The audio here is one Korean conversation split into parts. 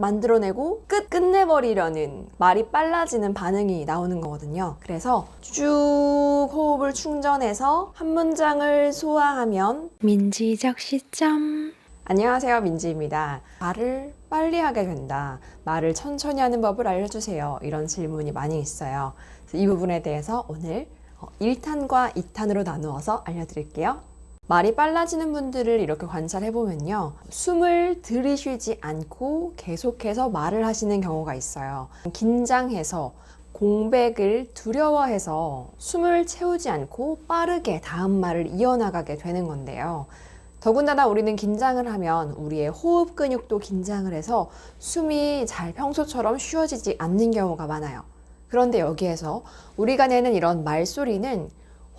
만들어내고 끝내버리려는 말이 빨라지는 반응이 나오는 거거든요. 그래서 쭉 호흡을 충전해서 한 문장을 소화하면 민지적 시점. 안녕하세요, 민지입니다. 말을 빨리 하게 된다. 말을 천천히 하는 법을 알려주세요. 이런 질문이 많이 있어요. 이 부분에 대해서 오늘 1탄과 2탄으로 나누어서 알려드릴게요. 말이 빨라지는 분들을 이렇게 관찰해보면요. 숨을 들이쉬지 않고 계속해서 말을 하시는 경우가 있어요. 긴장해서 공백을 두려워해서 숨을 채우지 않고 빠르게 다음 말을 이어나가게 되는 건데요. 더군다나 우리는 긴장을 하면 우리의 호흡 근육도 긴장을 해서 숨이 잘 평소처럼 쉬어지지 않는 경우가 많아요. 그런데 여기에서 우리가 내는 이런 말소리는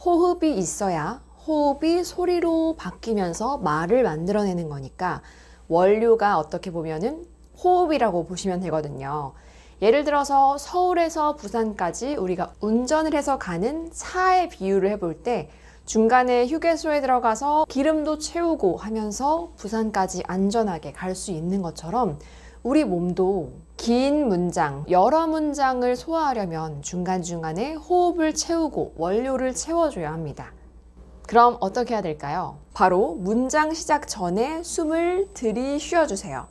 호흡이 있어야 호흡이 소리로 바뀌면서 말을 만들어내는 거니까 원료가 어떻게 보면은 호흡이라고 보시면 되거든요. 예를 들어서 서울에서 부산까지 우리가 운전을 해서 가는 차의 비유를 해볼 때 중간에 휴게소에 들어가서 기름도 채우고 하면서 부산까지 안전하게 갈 수 있는 것처럼 우리 몸도 긴 문장, 여러 문장을 소화하려면 중간중간에 호흡을 채우고 원료를 채워줘야 합니다. 그럼 어떻게 해야 될까요? 바로 문장 시작 전에 숨을 들이쉬어주세요.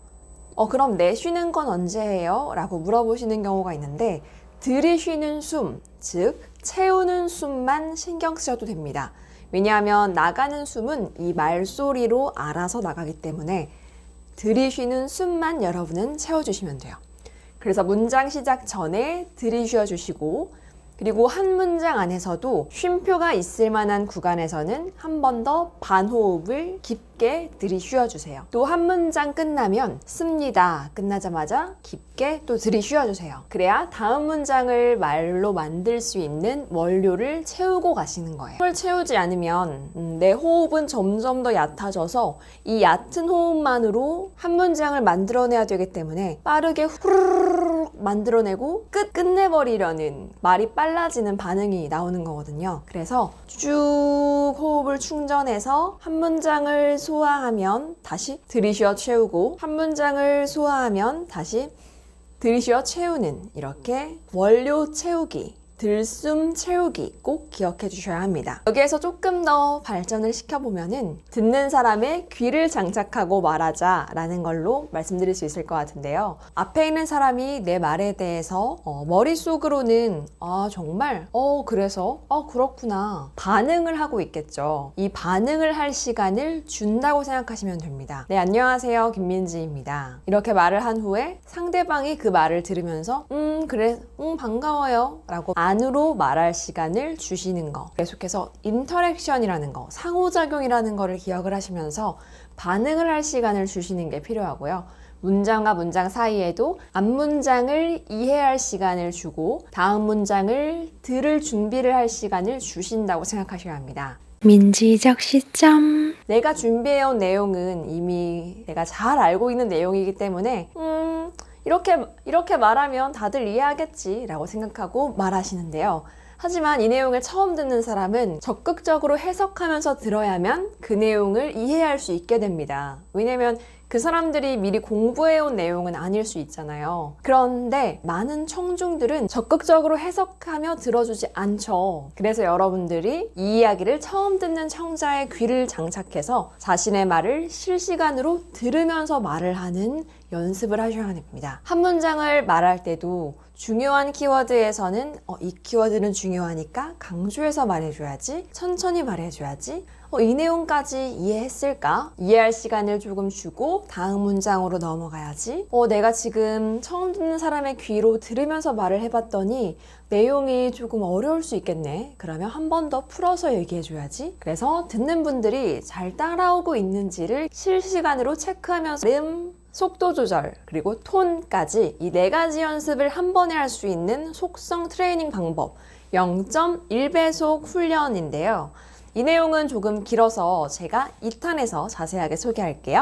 그럼 내쉬는 건 언제 해요? 라고 물어보시는 경우가 있는데 들이쉬는 숨, 즉 채우는 숨만 신경 쓰셔도 됩니다. 왜냐하면 나가는 숨은 이 말소리로 알아서 나가기 때문에 들이쉬는 숨만 여러분은 채워주시면 돼요. 그래서 문장 시작 전에 들이쉬어 주시고 그리고 한 문장 안에서도 쉼표가 있을 만한 구간에서는 한 번 더 반호흡을 깊게 들이쉬어 주세요. 또 한 문장 끝나면 씁니다. 끝나자마자 깊게 또 들이쉬어 주세요. 그래야 다음 문장을 말로 만들 수 있는 원료를 채우고 가시는 거예요. 호흡을 채우지 않으면 내 호흡은 점점 더 얕아져서 이 얕은 호흡만으로 한 문장을 만들어내야 되기 때문에 빠르게 후루룩 만들어내고 끝내버리려는 말이 빨라지는 반응이 나오는 거거든요. 그래서 쭉 호흡을 충전해서 한 문장을 소화하면 다시 들이쉬어 채우고 한 문장을 소화하면 다시 들이쉬어 채우는 이렇게 원료 채우기, 들숨 채우기 꼭 기억해 주셔야 합니다. 여기에서 조금 더 발전을 시켜보면은 듣는 사람의 귀를 장착하고 말하자 라는 걸로 말씀드릴 수 있을 것 같은데요. 앞에 있는 사람이 내 말에 대해서 머릿속으로는 정말 그래서 그렇구나 반응을 하고 있겠죠. 이 반응을 할 시간을 준다고 생각하시면 됩니다. 네, 안녕하세요, 김민지입니다. 이렇게 말을 한 후에 상대방이 그 말을 들으면서 그래, 반가워요 라고 안으로 말할 시간을 주시는 거. 계속해서 인터랙션이라는 거, 상호작용이라는 거를 기억을 하시면서 반응을 할 시간을 주시는 게 필요하고요. 문장과 문장 사이에도 앞문장을 이해할 시간을 주고 다음 문장을 들을 준비를 할 시간을 주신다고 생각하셔야 합니다. 민지적 시점. 내가 준비해온 내용은 이미 내가 잘 알고 있는 내용이기 때문에 이렇게 말하면 다들 이해하겠지 라고 생각하고 말하시는데요. 하지만 이 내용을 처음 듣는 사람은 적극적으로 해석하면서 들어야만 그 내용을 이해할 수 있게 됩니다. 왜냐면 그 사람들이 미리 공부해온 내용은 아닐 수 있잖아요. 그런데 많은 청중들은 적극적으로 해석하며 들어주지 않죠. 그래서 여러분들이 이 이야기를 처음 듣는 청자의 귀를 장착해서 자신의 말을 실시간으로 들으면서 말을 하는 연습을 하셔야 됩니다. 한 문장을 말할 때도 중요한 키워드에서는 이 키워드는 중요하니까 강조해서 말해줘야지, 천천히 말해줘야지, 이 내용까지 이해했을까? 이해할 시간을 조금 주고 다음 문장으로 넘어가야지. 내가 지금 처음 듣는 사람의 귀로 들으면서 말을 해봤더니 내용이 조금 어려울 수 있겠네. 그러면 한 번 더 풀어서 얘기해줘야지. 그래서 듣는 분들이 잘 따라오고 있는지를 실시간으로 체크하면서 속도 조절, 그리고 톤까지 이 4가지 연습을 한 번에 할 수 있는 속성 트레이닝 방법 0.1배속 훈련인데요. 이 내용은 조금 길어서 제가 2탄에서 자세하게 소개할게요.